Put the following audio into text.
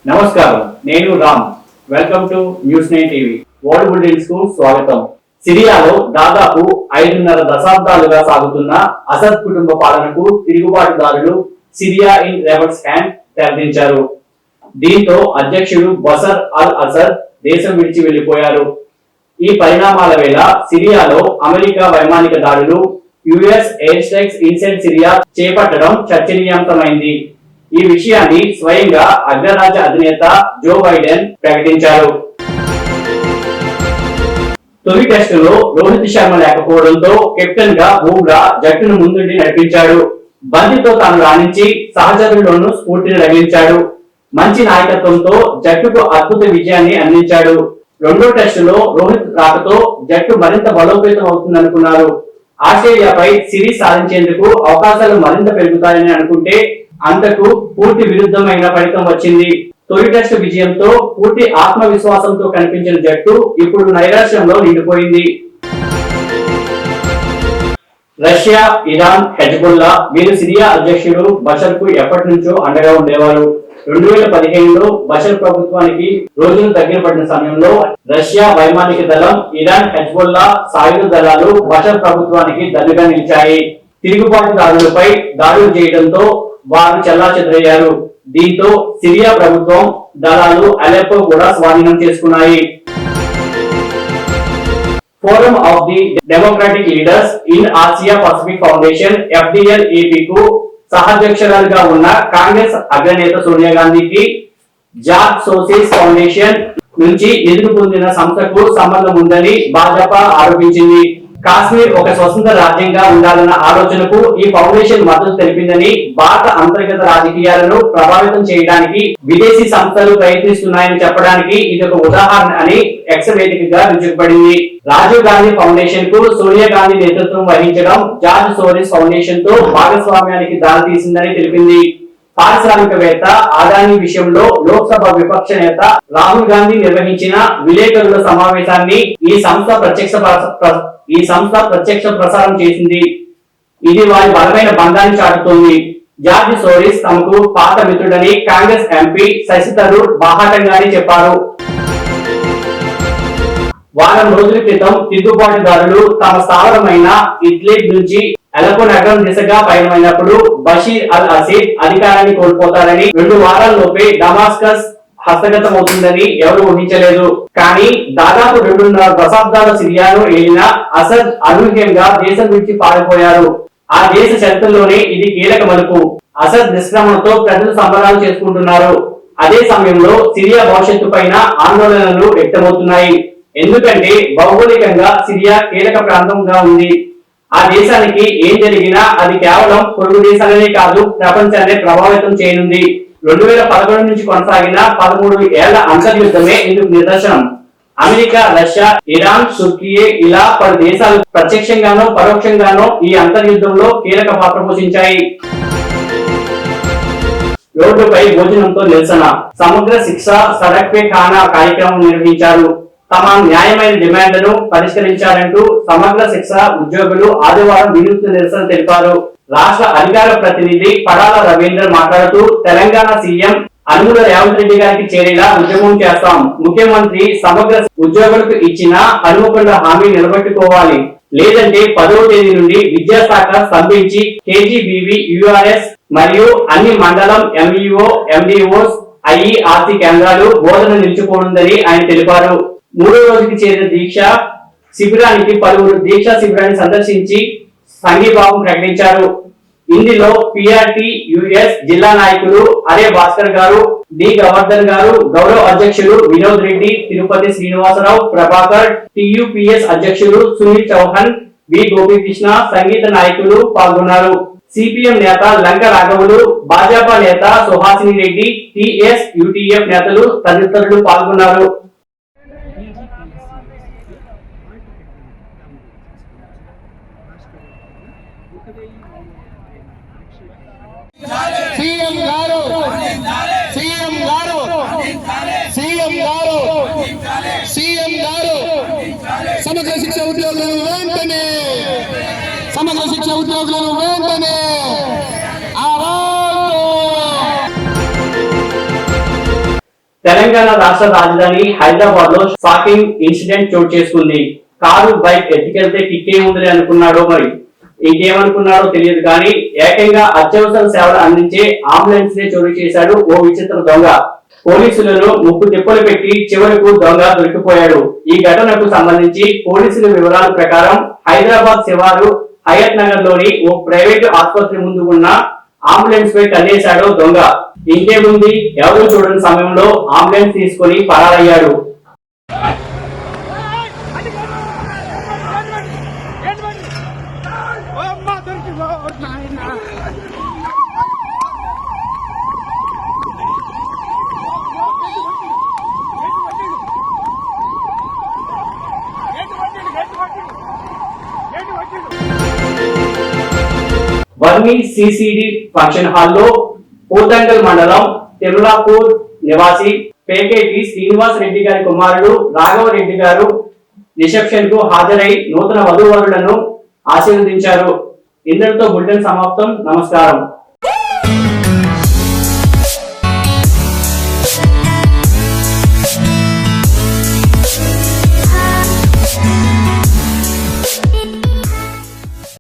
నమస్కారం, నేను Ram. Welcome to news 9 TV. World bulletins కు స్వాగతం. సిరియాలో దాదాపు 5.5 దశాబ్దాలుగా సాగుతున్న అసద్ కుటుంబ పాలనకు తిరుగుబాటుదారులు సిరియా ఇన్ రెబల్స్ హ్యాండ్ ప్రకటించారు. దీంతో అధ్యక్షుడు బషర్ అల్ అసద్ దేశం విడిచి వెళ్లిపోయారు. ఈ పరిణామాల వేళ సిరియాలో అమెరికా వైమానిక దాడులు, US air strikes inside Syria చేపట్టడం చర్చనీయాంశమైంది. ఈ విషయాన్ని స్వయంగా అగ్రరాజ్య అధినేత జో బైడెన్ ప్రకటించారు. తొలి టెస్టులో రోహిత్ శర్మ లేకపోవడంతో కెప్టెన్ గా బుమ్రా జట్టును ముందుండి నడిపించాడు. బంతితో తాను రాణించి సహచరుల్లోనూ స్ఫూర్తిని రగిలించాడు. మంచి నాయకత్వంతో జట్టుకు అద్భుత విజయాన్ని అందించాడు. రెండో టెస్టులో రోహిత్ రాకతో జట్టు మరింత బలోపేతం అవుతుందనుకున్నారు. ఆస్ట్రేలియాపై సిరీస్ సాధించేందుకు అవకాశాలు మరింత పెరుగుతాయని అనుకుంటే అంతకు పూర్తి విరుద్ధమైన ఫలితం వచ్చింది. తొలి టెస్ట్ విజయంతో పూర్తి ఆత్మవిశ్వాసంతో కనిపించిన జట్టు ఇప్పుడు నైరాశ్యంలో నిండిపోయింది. రష్యా, ఇరాన్, హెజ్బుల్లా వీరు సిరియా అధ్యక్షుడు బషర్ కు ఎప్పటి నుంచో అండగా ఉండేవారు. 2015లో బషర్ ప్రభుత్వానికి రోజులు దగ్గర పడిన సమయంలో రష్యా వైమానిక దళం, ఇరాన్, హెజ్బుల్లా సాయుధ దళాలు బషర్ ప్రభుత్వానికి దండుగా నిలిచాయి. తిరుగుబాటుదారులపై దాడులు చేయడంతో వారు చెల్లాచెదరయ్యారు. దీంతో సిరియా ప్రభుత్వం దళాలు అలెప్పో కూడా స్వాధీనం చేసుకున్నాయి. Forum of the democratic leaders in Asia Pacific foundation FDLAP కు సహాధ్యక్షురాలుగా ఉన్న కాంగ్రెస్ అగ్రనేత సోనియా గాంధీకి జార్జ్ సోరోస్ ఫౌండేషన్ నుంచి నిధులు పొందిన సంస్థకు సంబంధం ఉందని భాజపా ఆరోపించింది. కాశ్మీర్ ఒక స్వతంత్ర రాజ్యంగా ఉండాలన్న ఆలోచనకు ఈ ఫౌండేషన్ మద్దతు తెలిపిందని, భారత అంతర్గత రాజకీయాలను ప్రభావితం చేయడానికి విదేశీ సంస్థలు ప్రయత్నిస్తున్నాయని చెప్పడానికి ఇది ఒక ఉదాహరణ అని ఎక్స్ వేదికగా రుజువుపడింది. రాజీవ్ గాంధీ ఫౌండేషన్ కు సోనియా గాంధీ నేతృత్వం వహించడం జార్జ్ సోరోస్ ఫౌండేషన్ తో భాగస్వామ్యానికి దారితీసిందని తెలిపింది. పారిశ్రామికవేత్త అదానీ విషయంలో లోక్సభ విపక్ష నేత రాహుల్ గాంధీ నిర్వహించిన విలేకరుల సమావేశాన్ని ఈ సంస్థ ప్రత్యక్ష ప్రసారం చేసింది. ఇది వారి బలమైన బంధాన్ని చాటుతోంది. జార్జ్ సోరోస్ తమకు పాత మిత్రుడని కాంగ్రెస్ ఎంపీ శశి థరూర్ బాహాటంగానే చెప్పారు. వారం రోజుల క్రితం తిరుగుబాటుదారులు తమ స్థావరమైన ఇద్లిబ్ నుంచి అలెప్పో నగరం దిశగా పయనమైనప్పుడు బషీర్ అల్ అసద్ అధికారాన్ని కోల్పోతారని, 2 వారాల్లోపే డమాస్కస్ హస్తగతమవుతుందని ఎవరు ఊహించలేదు. కానీ దాదాపు 2.5 దశాబ్దాల సిరియాను ఏలిన అసద్ అనూహ్యంగా దేశం నుంచి పారిపోయారు. ఆ దేశ చరిత్రలోనే ఇది కీలక మలుపు. అసద్ నిష్క్రమణతో ప్రజలు సంబరాలు చేసుకుంటున్నారు. అదే సమయంలో సిరియా భవిష్యత్తు పైన ఆందోళనలు వ్యక్తమవుతున్నాయి. ఎందుకంటే భౌగోళికంగా సిరియా కీలక ప్రాంతంగా ఉంది. ఆ దేశానికి ఏం జరిగినా అది కేవలం పొరుగు దేశాలనే కాదు, ప్రపంచాన్ని ప్రభావితం చేయనుంది. 2011 నుంచి కొనసాగిన 13 ఏళ్ల అంతర్యుద్ధమే ఇందుకు నిదర్శనం. అమెరికా, రష్యా, ఇరాన్, తుర్కీ ఇలా పలు దేశాలు ప్రత్యక్షంగానో పరోక్షంగానో ఈ అంతర్యుద్ధంలో కీలక పాత్ర పోషించాయి. రోడ్డుపై భోజనంతో నిరసన, సమగ్ర శిక్ష సడక్ పే ఖానా కార్యక్రమం నిర్వహించారు. తమ న్యాయమైన డిమాండ్లను పరిష్కరించాలంటూ సమగ్ర శిక్ష ఉద్యోగులు ఆదివారం వినూత్న నిరసన తెలిపారు. రాష్ట్ర అధికార ప్రతినిధి పడాల రవీంద్ర మాట్లాడుతూ, తెలంగాణ సీఎం అనుముల రేవంత్ రెడ్డి గారికి చేరేలా ఉద్యమం చేస్తాం. ముఖ్యమంత్రి సమగ్ర ఉద్యోగులకు ఇచ్చిన హనుమకొండ హామీ నిలబెట్టుకోవాలి. లేదంటే 10వ తేదీ నుండి విద్యాశాఖ స్తంభించి KGBV, URS మరియు అన్ని మండలం MEO, MDOs, IERC కేంద్రాలు బోధన నిలిచిపోనుందని ఆయన తెలిపారు. 3వ రోజుకి చేరిన దీక్ష శిబిరానికి పలువురు దీక్షా శిబిరాన్ని సందర్శించి సంఘీభావం ప్రకటించారు. ఇందులో PRT US జిల్లా నాయకులు అరే భాస్కర్ గారు, డి గవర్ధన్ గారు, గౌరవ అధ్యక్షులు వినోద్ రెడ్డి, తిరుపతి శ్రీనివాసరావు, ప్రభాకర్, TUPS అధ్యక్షులు సునీల్ చౌహాన్, బి గోపీకృష్ణ, సంగీత నాయకులు పాల్గొన్నారు. CPM నేత లంక రాఘవులు, భాజపా నేత సుహాసిని రెడ్డి, TSUTF నేతలు తదితరులు పాల్గొన్నారు. సీఎం గారు సమగ్ర శిక్ష ఉద్యోగులను వెంటనే తెలంగాణ రాష్ట్ర రాజధాని హైదరాబాద్ లో షాకింగ్ ఇన్సిడెంట్ చోటు చేసుకుంది. కారు బైక్ ఎత్తుకెళ్తే కిక్కే ఉందని అనుకున్నాడో మరి ఇంకేమనుకున్నాడో తెలియదు కానీ ఏకంగా అత్యవసర సేవలు అందించే అంబులెన్స్ నే చోరీ చేశాడు ఓ విచిత్ర దొంగ. పోలీసులను ముప్పు తిప్పలు పెట్టి చివరకు దొంగ దొరికిపోయాడు. ఈ ఘటనకు సంబంధించి పోలీసుల వివరాల ప్రకారం హైదరాబాద్ శివారు హయత్ నగర్ లోని ఓ ప్రైవేటు ఆసుపత్రి ముందు ఉన్న అంబులెన్స్ పై కన్నేశాడు దొంగ. ఇంకేముంది, ఎవరు చూడని సమయంలో అంబులెన్స్ తీసుకుని పరారయ్యాడు. వర్మి సిసిడి ఫంక్షన్ హాల్లో పోతంగల్ మండలం తిరులాపూర్ నివాసి పేకేటి శ్రీనివాస్ రెడ్డి గారి కుమారుడు రాఘవ రెడ్డి గారు రిసెప్షన్ కు హాజరై నూతన వధూవరులను ఆశీర్వదించారు. ఇంతటితో బులెటిన్ సమాప్తం. నమస్కారం.